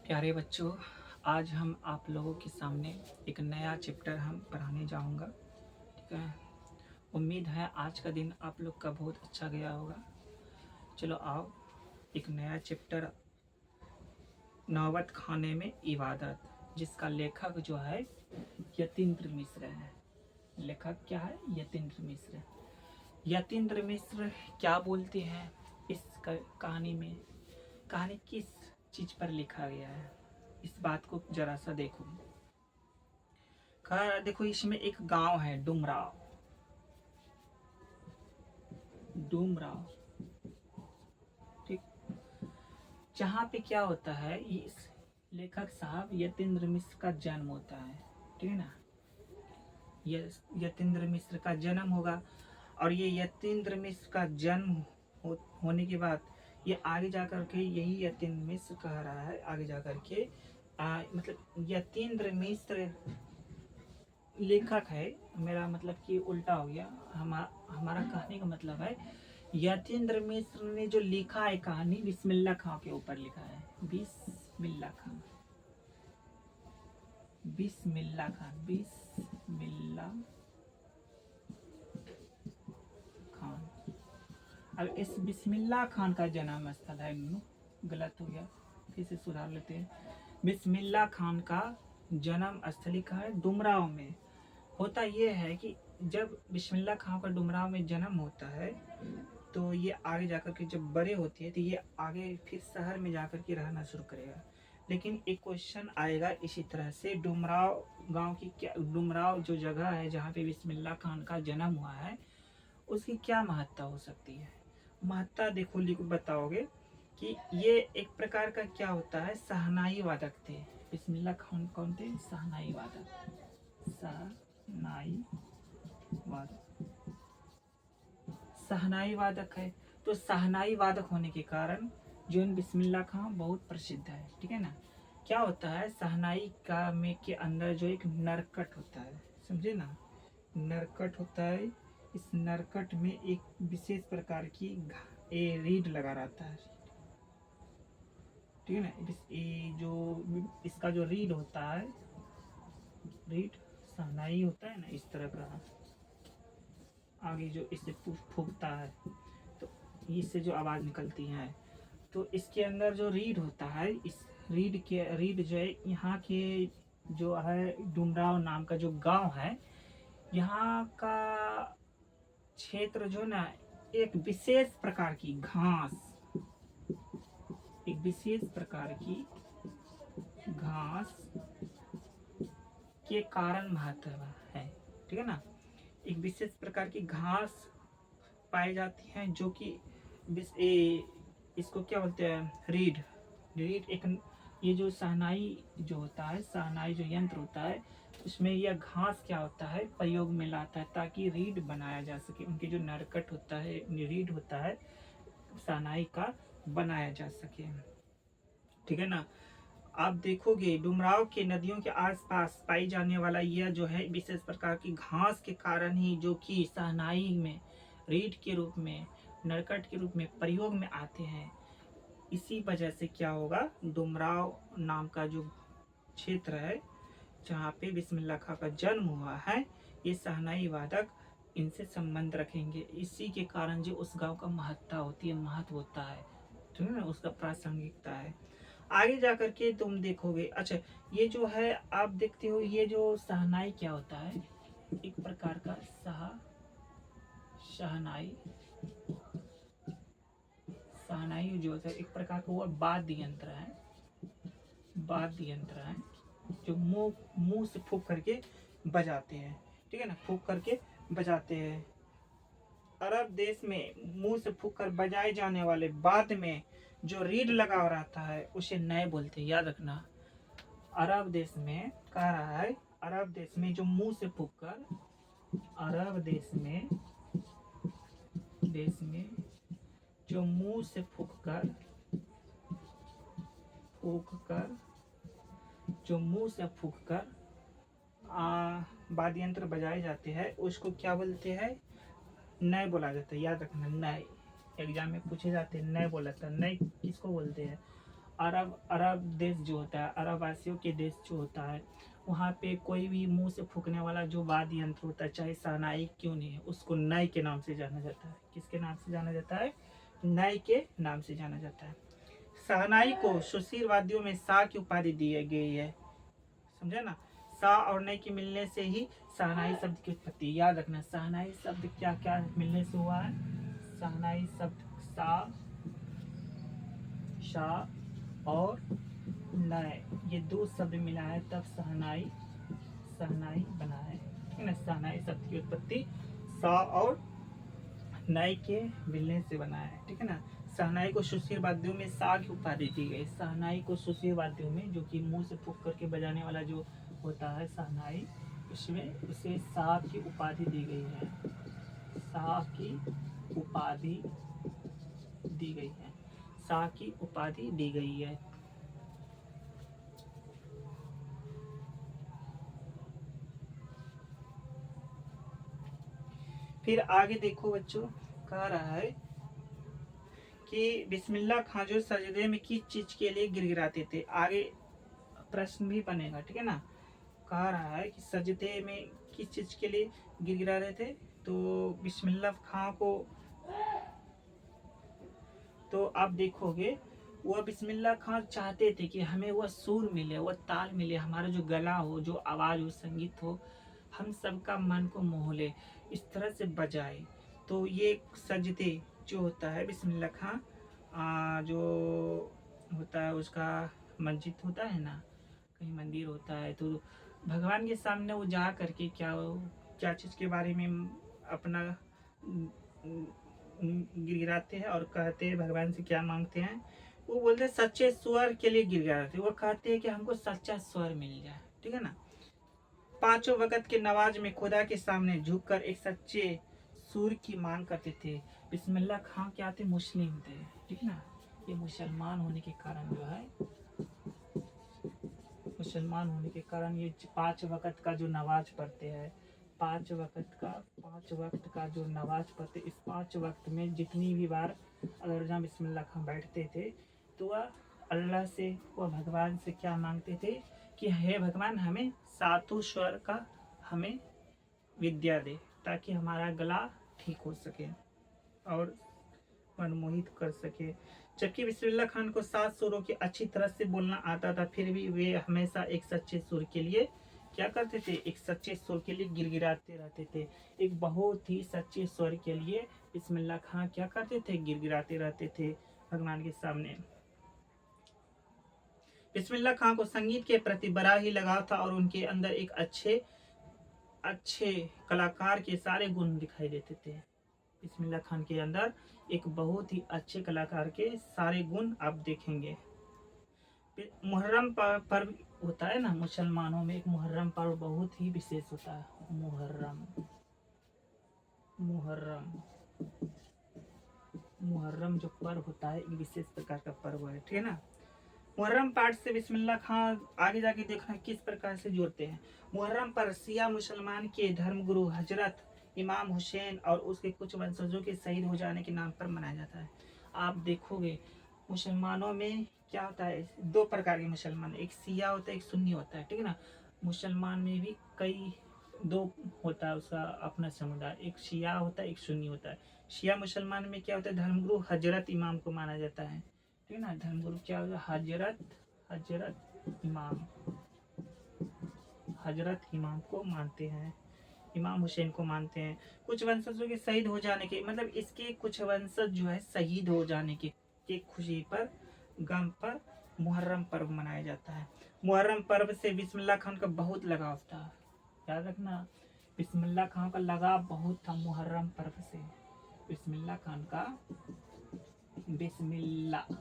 प्यारे बच्चों, आज हम आप लोगों के सामने एक नया चैप्टर हम पढ़ाने जाऊंगा। ठीक है, उम्मीद है आज का दिन आप लोग का बहुत अच्छा गया होगा। चलो आओ, एक नया चैप्टर, नौबत खाने में इबादत, जिसका लेखक जो है यतीन्द्र मिश्र है। लेखक क्या है? यतीन्द्र मिश्र। यतीन्द्र मिश्र क्या बोलते हैं इस कहानी में? कहानी किस चीज पर लिखा गया है, इस बात को जरा सा देखो। देखो, इसमें एक गांव है डुमराव। डुमराव, ठीक। जहाँ पे क्या होता है, इस लेखक साहब यतीन्द्र मिश्र का जन्म होता है। ठीक है ना, यतीन्द्र मिश्र का जन्म होगा। और ये यतीन्द्र मिश्र का जन्म होने के बाद ये आगे जाकर के, यही यतीन्द्र मिश्र कह रहा है आगे जाकर के, मतलब यतीन्द्र मिश्र लेखक है। मेरा मतलब कि उल्टा हो गया। हमारा कहने का मतलब है, यतीन्द्र मिश्र ने जो लिखा है कहानी, बिस्मिल्लाह खां के ऊपर लिखा है। बिस्मिल्लाह खां, बिस्मिल्लाह खान, बिस्मिल्लाह खान। अब इस बिस्मिल्लाह खान का जन्म स्थल है, गलत हो गया, फिर से सुधार लेते हैं। बिस्मिल्लाह खान का जन्म स्थल का है डुमराव में। होता यह है कि जब बिस्मिल्लाह खान का डुमराव में जन्म होता है, तो ये आगे जाकर के जब बड़े होते हैं तो ये आगे फिर शहर में जाकर के रहना शुरू करेगा। लेकिन एक क्वेश्चन आएगा इसी तरह से, डुमराव गांव की क्या, डुमराव जो जगह है जहाँ पे बिस्मिल्लाह खान का जन्म हुआ है, उसकी क्या महत्ता हो सकती है? महत्ता देखो, लिख बताओगे कि ये एक प्रकार का क्या होता है, शहनाई वादक थे। बिस्मिल्लाह खान कौन थे? शहनाई वादक। शहनाई वादक, शहनाई वादक है। तो शहनाई वादक होने के कारण जो इन बिस्मिल्लाह खान बहुत प्रसिद्ध है। ठीक है ना। क्या होता है, शहनाई का में के अंदर जो एक नरकट होता है, समझे ना, नरकट होता है। इस नरकट में एक विशेष प्रकार की रीड लगा रहता है। ठीक है ना। ये जो इसका जो रीड होता है, रीड शहनाई होता है ना, इस तरह का आगे जो इसे फूकता है, तो इससे जो आवाज निकलती है, तो इसके अंदर जो रीड होता है, इस रीड जो है, यहाँ के जो है डुमराव नाम का जो गांव है, यहाँ का क्षेत्र जो ना, एक विशेष प्रकार की घास, एक विशेष प्रकार की घास के कारण महत्व है। ठीक है ना। एक विशेष प्रकार की घास पाई जाती है, जो कि इसको क्या बोलते हैं, रीड। रीड एक, ये जो शहनाई जो होता है, शहनाई जो यंत्र होता है, उसमें यह घास क्या होता है, प्रयोग में लाता है ताकि रीड बनाया जा सके। उनके जो नरकट होता है, रीड होता है, शहनाई का बनाया जा सके। ठीक है ना। आप देखोगे डुमराव के नदियों के आसपास पाई जाने वाला यह जो है विशेष प्रकार की घास के कारण ही, जो कि शहनाई में रीड के रूप में, नरकट के रूप में प्रयोग में आते हैं, इसी वजह से क्या होगा, डुमराव नाम का जो क्षेत्र है जहाँ पे बिस्मिल्लाह खां का जन्म हुआ है, ये शहनाई वादक इनसे संबंध रखेंगे। इसी के कारण जो उस गांव का महत्ता होती है, महत्व होता है, ठीक है ना, उसका प्रासंगिकता है। आगे जाकर के तुम देखोगे। अच्छा, ये जो है आप देखते हो, ये जो शहनाई क्या होता है, एक प्रकार का शहनाई, शहनाई जो होता है एक प्रकार का वो वाद्य यंत्र है, वाद्य यंत्र है, जो मुंह से फूंक करके बजाते हैं। ठीक है ना, फूंक करके बजाते हैं। अरब देश में मुंह से फूंक कर बजाए जाने वाले वाद्य में जो रीड लगा रहता है, उसे नए बोलते हैं, याद रखना। अरब देश में कह रहा है, अरब देश में जो मुंह से फूंक कर, अरब देश में जो मुंह से फूंक कर, जो मुंह से फूंक कर वाद्य यंत्र बजाए जाते हैं, उसको क्या बोलते हैं, नए बोला जाता है, याद रखना, नए। एग्जाम में पूछे जाते हैं। नए बोला था, नए किसको बोलते हैं? अरब देश जो होता है, अरब वासियों के देश जो होता है, वहाँ पे कोई भी मुंह से फूकने वाला जो वाद्य यंत्र होता है, चाहे शहनाई क्यों नहीं है, उसको नई के नाम से जाना जाता है। किसके नाम से जाना जाता है? नई के नाम से जाना जाता है। शहनाई को सुशील वाद्यों में शाह की उपाधि दी गई है। समझे ना? शाह और नई के मिलने से ही शहनाई शब्द की उत्पत्ति। याद रखना, शहनाई शब्द क्या क्या मिलने से हुआ है? शहनाई शब्द शाह, शाह और नए, ये दो शब्द मिला है तब शहनाई बना है। ठीक है ना? शहनाई शब्द की उत्पत्ति शाह और नए के मिलने से बना है। ठीक है ना? शहनाई को सुशील वाद्यों में शाह की उपाधि दी गई। शहनाई को सुशील वाद्यों में, जो कि मुंह से फूंक करके बजाने वाला जो होता है शहनाई, उसमें उसे शाह की उपाधि दी गई है। शाह की उपाधि दी गई है। शाह की उपाधि दी गई है। फिर आगे देखो बच्चों, कह रहा है कि बिस्मिल्लाह खां जो सजदे में किस चीज के लिए गिड़गिड़ाते थे। आगे प्रश्न भी बनेगा। ठीक है ना? कह रहा है कि सजदे में किस चीज के लिए गिड़गिड़ा रहे थे। तो बिस्मिल्लाह खां को, तो आप देखोगे वह बिस्मिल्लाह खां चाहते थे कि हमें वह सुर मिले, वह ताल मिले, हमारा जो गला हो, जो आवाज़ हो, संगीत हो, हम सबका मन को मोह ले, इस तरह से बजाए। तो ये सजदे जो होता है बिस्मिल्लाह खां जो होता है उसका मस्जिद होता है ना, कहीं मंदिर होता है, तो भगवान के सामने वो जा करके क्या क्या चीज़ के बारे में अपना गिड़गिड़ाते हैं और कहते हैं भगवान से क्या मांगते हैं। वो बोलते हैं सच्चे स्वर के लिए गिड़गिड़ाते हैं। वो कहते हैं कि हमको सच्चा स्वर मिल जाए। ठीक है ना? पांचों वक्त के नमाज में खुदा के सामने झुककर एक सच्चे सुर की मांग करते थे। बिस्मिल्लाह खां क्या थे? मुस्लिम थे। ठीक है ना? ये मुसलमान होने के कारण जो है, मुसलमान होने के कारण ये 5 वक्त का जो नमाज पढ़ते हैं, 5 वक्त का जो नमाज पढ़ते, इस 5 वक्त में जितनी भी बार अगर जहाँ बिस्मिल्लाह खां बैठते थे, तो वह अल्लाह से, वह भगवान से क्या मांगते थे कि हे भगवान, हमें सातों स्वर का हमें विद्या दे, ताकि हमारा गला ठीक हो सके और मनमोहित कर सके। जबकि बिस्मिल्लाह खान को 7 सुरों की अच्छी तरह से बोलना आता था, फिर भी वे हमेशा एक सच्चे सुर के लिए क्या करते थे? एक सच्चे सुर के लिए गिड़गिड़ाते रहते थे। एक बहुत ही सच्चे स्वर के लिए बिस्मिल्लाह खान क्या करते थे? गिड़गिड़ाते रहते थे भगवान के सामने। बिस्मिल्लाह खान को संगीत के प्रति बड़ा ही लगाव था और उनके अंदर एक अच्छे अच्छे कलाकार के सारे गुण दिखाई देते थे। बिस्मिल्लाह खान के अंदर एक बहुत ही अच्छे कलाकार के सारे गुण आप देखेंगे। मुहर्रम पर्व होता है ना, मुसलमानों में एक मुहर्रम पर्व बहुत ही विशेष होता है। मुहर्रम, मुहर्रम, मुहर्रम जो पर्व होता है एक विशेष प्रकार का पर्व है। ठीक है ना? मुहर्रम पाठ से बिस्मिल्लाह खां आगे जाके देखना किस प्रकार से जोड़ते हैं। मुहर्रम पर शिया मुसलमान के धर्मगुरु हजरत इमाम हुसैन और उसके कुछ वंशजों के शहीद हो जाने के नाम पर मनाया जाता है। आप देखोगे मुसलमानों में क्या होता है, 2 प्रकार के मुसलमान, एक शिया होता है, एक सुन्नी होता है। ठीक है ना? मुसलमान में भी कई 2 होता है उसका अपना समुदाय, एक शिया होता है, एक सुन्नी होता है। शिया मुसलमान में क्या होता है? धर्मगुरु हजरत इमाम को माना जाता है। ठीक है ना? धर्मगुरु क्या होता है? हजरत इमाम, हजरत इमाम को मानते हैं, इमाम हुसैन को मानते हैं। कुछ वंशजों के शहीद हो जाने के, मतलब इसके कुछ वंशज जो है शहीद हो जाने के खुशी पर, गम पर मुहर्रम पर्व मनाया जाता है। मुहर्रम पर्व से बिस्मिल्लाह खान का बहुत लगाव था। याद रखना, बिस्मिल्लाह खान का लगाव बहुत था मुहर्रम पर्व से। बिस्मिल्लाह खान का, बिस्मिल्लाह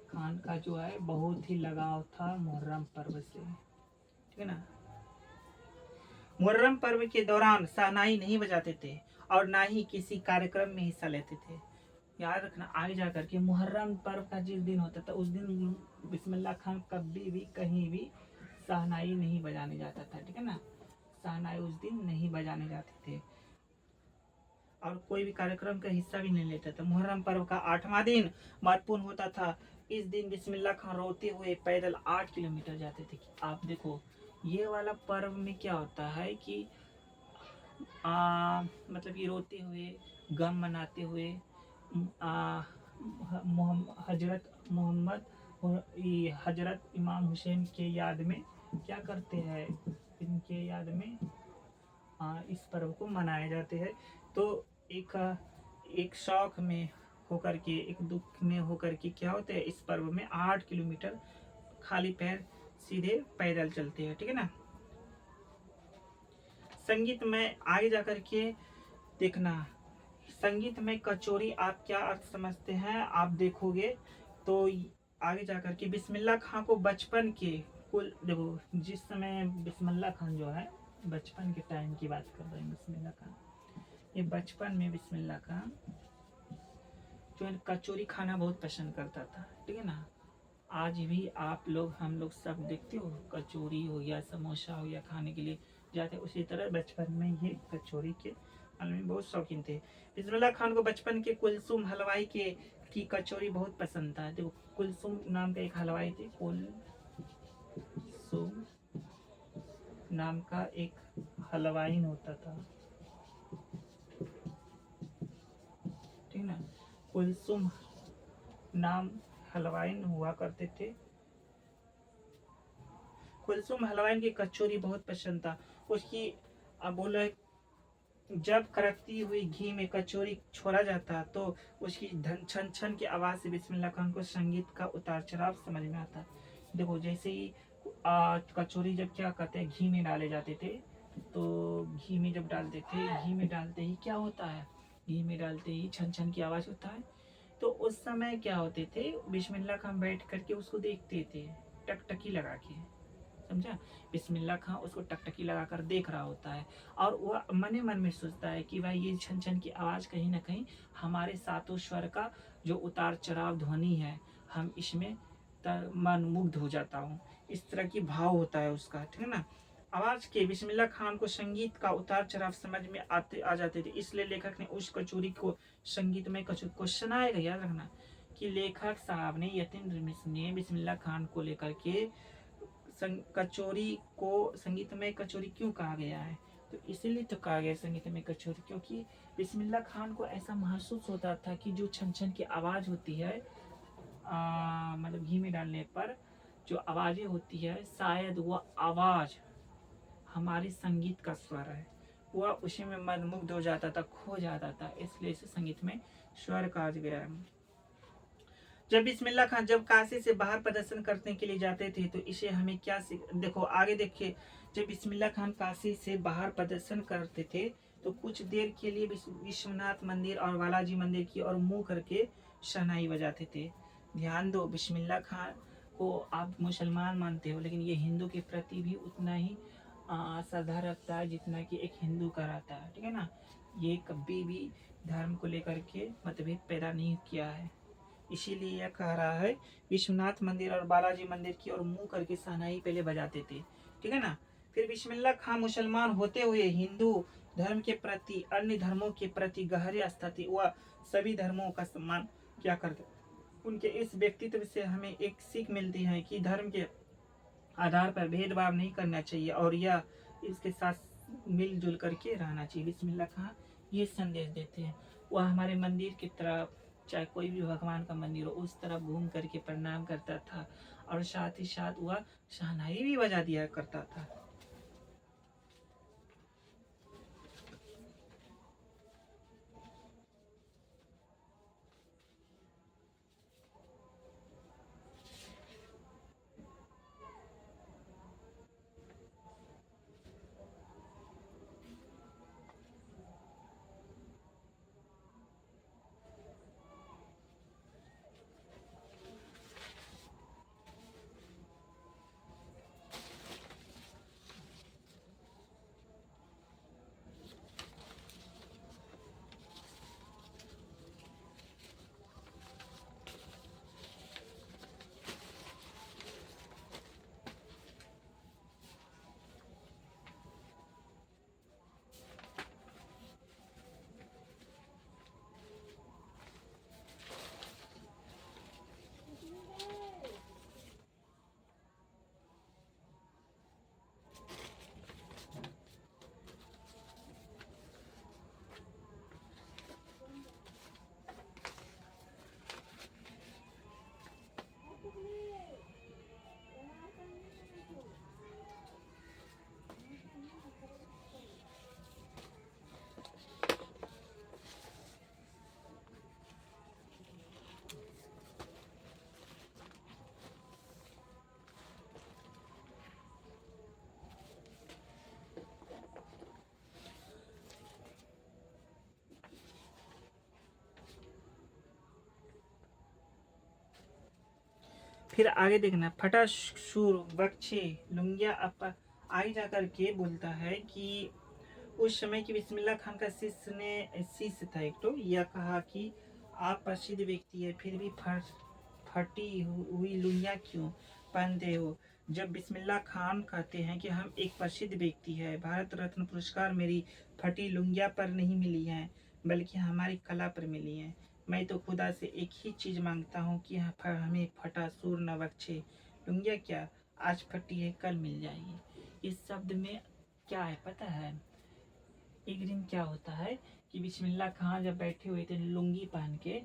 खान का जो है बहुत ही लगाव था मुहर्रम पर्व से। ठीक है ना? मुहर्रम पर्व के दौरान शहनाई नहीं बजाते थे और ना ही किसी कार्यक्रम में हिस्सा लेते थे। याद रखना, आगे जाकर के मुहर्रम पर्व का जिस दिन होता था उस दिन बिस्मिल्लाह खान कभी भी कहीं भी शहनाई नहीं बजाने जाता था। ठीक है ना? शहनाई उस दिन नहीं बजाने जाते थे। और कोई भी कार्यक्रम का हिस्सा भी नहीं लेता था। मुहर्रम पर्व का 8वां दिन महत्वपूर्ण होता था। इस दिन बिस्मिल्लाह खान रोते हुए पैदल 8 किलोमीटर जाते थे। आप देखो ये वाला पर्व में क्या होता है कि मतलब कि रोते हुए, गम मनाते हुए, हजरत मोहम्मद और हजरत इमाम हुसैन के याद में क्या करते हैं, इनके याद में इस पर्व को मनाए जाते हैं। तो एक एक शौक में होकर के, एक दुख में होकर के क्या होते हैं, इस पर्व में 8 किलोमीटर खाली पैर सीधे पैदल चलते हैं। ठीक है ना। संगीत में आगे जाकर के देखना, संगीत में कचौरी आप क्या अर्थ समझते हैं, आप देखोगे तो आगे जाकर के बिस्मिल्लाह खां को बचपन के कुल देखो, जिस समय बिस्मिल्लाह खान जो है बचपन के टाइम की बात कर रहे हैं, बिस्मिल्लाह खान ये बचपन में बिस्मिल्लाह खान जो है कचौरी खाना बहुत पसंद करता था। ठीक है ना। आज भी आप लोग, हम लोग सब देखते हो, कचौरी हो गया, समोसा हो गया, खाने के लिए जाते। उसी तरह बचपन में ये कचौरी के खाने में बहुत शौकीन थे। बिस्मिल्लाह खान को बचपन के कुलसुम हलवाई के की कचौरी बहुत पसंद था। देखो कुलसुम नाम का एक हलवाई थे, कुलसुम नाम का एक हलवाई होता था। ठीक ना। कुलसुम नाम हलवाई हुआ करते थे। कुलसुम हलवाई की कचौरी बहुत पसंद था। उसकी अब बोलो, जब कड़कती हुई घी में कचौरी छोड़ा जाता तो उसकी धन छन छन की आवाज से बिस्मिल्लाह खान को संगीत का उतार चढ़ाव समझ में आता। देखो जैसे ही कचौरी जब क्या कहते हैं घी में डाले जाते थे, तो घी में जब डालते थे, घी में डालते ही क्या होता है, घी में डालते ही छन छन की आवाज होता है। तो उस समय क्या होते थे, बिस्मिल्लाह खान बैठ करके उसको देखते थे टकटकी लगा के, समझा। बिस्मिल्लाह खां उसको टकटकी लगाकर देख रहा होता है और वह मने मन में सोचता है कि भाई ये छन छन की आवाज़ कहीं ना कहीं हमारे सातों स्वर का जो उतार चढ़ाव ध्वनि है, हम इसमें मन मुग्ध हो जाता हूँ। इस तरह की भाव होता है उसका। ठीक है ना। आवाज के बिस्मिल्लाह खान को संगीत का उतार चढ़ाव समझ में आते आ जाते थे, इसलिए लेखक ने उस कचौरी को संगीतमय कचौरी, क्वेश्चन आएगा याद रखना कि लेखक साहब ने, यतीन्द्र मिश्र ने बिस्मिल्लाह खान को लेकर के कचौरी को संगीतमय कचौरी क्यों कहा गया है, तो इसीलिए तो कहा गया संगीतमय कचौरी क्योंकि बिस्मिल्लाह खान को ऐसा महसूस होता था कि जो छन छन की आवाज़ होती है, मतलब घी में डालने पर जो आवाज़ें होती है, शायद वह आवाज़ हमारे संगीत का स्वर है। वह उसी में मनमुग्ध हो जाता था, खो जाता था, इसलिए इसे संगीत में स्वर कहा गया है। जब बिस्मिल्लाह खान जब काशी से बाहर प्रदर्शन करने के लिए जाते थे तो इसे हमें क्या देखो आगे देखिए। जब बिस्मिल्लाह खान काशी से बाहर प्रदर्शन करते थे तो कुछ देर के लिए विश्वनाथ मंदिर और बालाजी मंदिर की ओर मुंह करके शहनाई बजाते थे। ध्यान दो, बिस्मिल्लाह खान को आप मुसलमान मानते हो, लेकिन ये हिंदू के प्रति भी उतना ही श्रद्धा रखता है जितना कि एक हिंदू का रहता है। ठीक है ना। ये कभी भी धर्म को लेकर के मतभेद पैदा नहीं किया है। इसीलिए यह कह रहा है विश्वनाथ मंदिर और बालाजी मंदिर की ओर मुंह करके शहनाई पहले बजाते थे। ठीक है ना। फिर बिस्मिल्लाह खान मुसलमान होते हुए हिंदू धर्म के प्रति, अन्य धर्मों के प्रति गहरे आस्था थी। वह सभी धर्मों का सम्मान क्या करते। उनके इस व्यक्तित्व से हमें एक सीख मिलती है कि धर्म के आधार पर भेदभाव नहीं करना चाहिए और यह इसके साथ मिलजुल करके रहना चाहिए। बिस्मिल्लाह खान ये संदेश देते हैं। वह हमारे मंदिर की तरफ, चाहे कोई भी भगवान का मंदिर हो, उस तरफ घूम करके प्रणाम करता था और साथ ही साथ वह शहनाई भी बजा दिया करता था। फिर आगे देखना, फटा शूर बख्शे लुंगिया अपा आगे जा करके बोलता है कि उस समय की बिस्मिल्लाह खान का शिष्य था एक, तो यह कहा कि आप प्रसिद्ध व्यक्ति है, फिर भी फटी हुई लुंगिया क्यों पहनते हो। जब बिस्मिल्लाह खान कहते हैं कि हम एक प्रसिद्ध व्यक्ति है, भारत रत्न पुरस्कार मेरी फटी लुंगिया पर नहीं मिली है बल्कि हमारी कला पर मिली है। मैं तो खुदा से एक ही चीज़ मांगता हूँ कि हमें फटा सूर न बख्शे। लुंगिया क्या आज फटी है कल मिल जाएगी। इस शब्द में क्या है पता है। एक दिन क्या होता है कि बिस्मिल्लाह खान जब बैठे हुए थे लुंगी पहन के,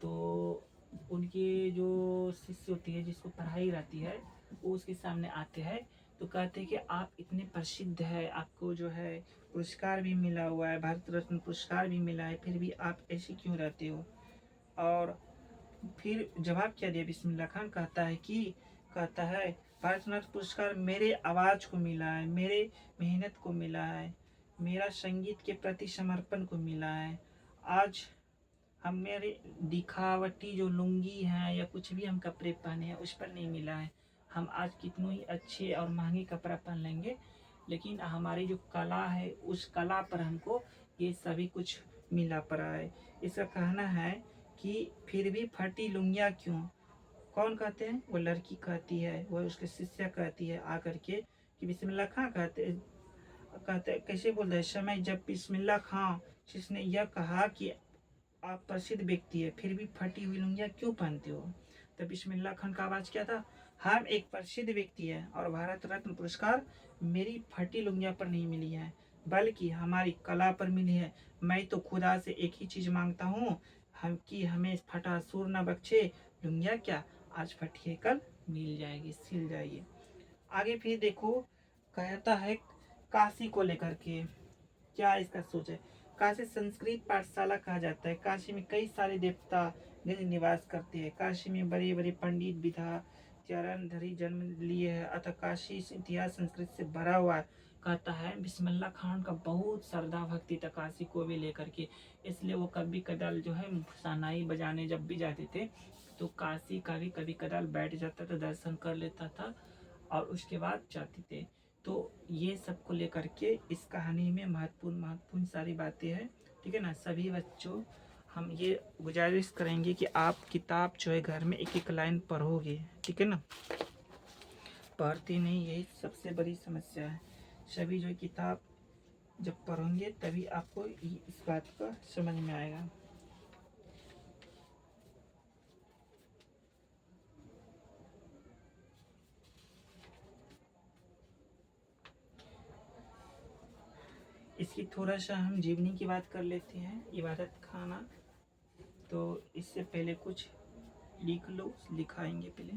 तो उनके जो शिष्य होती है जिसको पढ़ाई रहती है वो उसके सामने आते हैं, तो कहते हैं कि आप इतने प्रसिद्ध है, आपको जो है पुरस्कार भी मिला हुआ है, भारत रत्न पुरस्कार भी मिला है, फिर भी आप ऐसे क्यों रहते हो। और फिर जवाब क्या दिया बिस्मिल्लाह खान, कहता है भारत रत्न पुरस्कार मेरे आवाज़ को मिला है, मेरे मेहनत को मिला है, मेरा संगीत के प्रति समर्पण को मिला है। आज हम मेरे दिखावटी जो लुंगी हैं या कुछ भी हम कपड़े पहने हैं उस पर नहीं मिला है। हम आज कितनों ही अच्छे और महंगे कपड़ा पहन लेंगे, लेकिन हमारी जो कला है उस कला पर हमको ये सभी कुछ मिला पड़ा है। इसका कहना है कि फिर भी फटी लुंगियाँ क्यों। कौन कहते हैं, वो लड़की कहती है, वो उसके शिष्या कहती है आकर के कि बिस्मिल्लाह खां कहते कैसे बोल रहे समय जब बिस्मिल्लाह खां जिसने यह कहा कि आप प्रसिद्ध व्यक्ति है फिर भी फटी हुई लुंगियाँ क्यों पहनते हो। तब बिस्मिल्लाह खान का आवाज़ क्या था, हम एक प्रसिद्ध व्यक्ति है और भारत रत्न पुरस्कार मेरी फटी लुंगिया पर नहीं मिली है बल्कि हमारी कला पर मिली है। मैं तो खुदा से एक ही चीज़ मांगता हूँ हम कि हमें फटा सूर न बख्शे। लुंगिया क्या आज फटी है कल मिल जाएगी सिल जाएगी। आगे फिर देखो कहता है काशी को लेकर के क्या इसका सोच है। काशी संस्कृत पाठशाला कहा जाता है। काशी में कई सारे देवता निवास करते हैं। काशी में बड़े बड़े पंडित विधा चरण धरी जन्म लिए हैं, अतः काशी इतिहास संस्कृत से भरा हुआ है। कहता है बिस्मिल्लाह खान का बहुत श्रद्धा भक्ति था काशी को भी लेकर के, इसलिए वो कभी कदाल जो है शहनाई बजाने जब भी जाते थे तो काशी का भी कभी कदाल बैठ जाता था, दर्शन कर लेता था और उसके बाद जाते थे। तो ये सब को लेकर के इस कहानी में महत्वपूर्ण सारी बातें हैं। ठीक है ना। सभी बच्चों हम ये गुजारिश करेंगे कि आप किताब जो है घर में एक एक लाइन पढ़ोगे। ठीक है ना, पढ़ते नहीं यही सबसे बड़ी समस्या है। सभी जो किताब जब पढ़ोगे तभी आपको इस बात का समझ में आएगा। इसकी थोड़ा सा हम जीवनी की बात कर लेते हैं। इबादत खाना, तो इससे पहले कुछ लिख लो, लिखाएंगे पहले।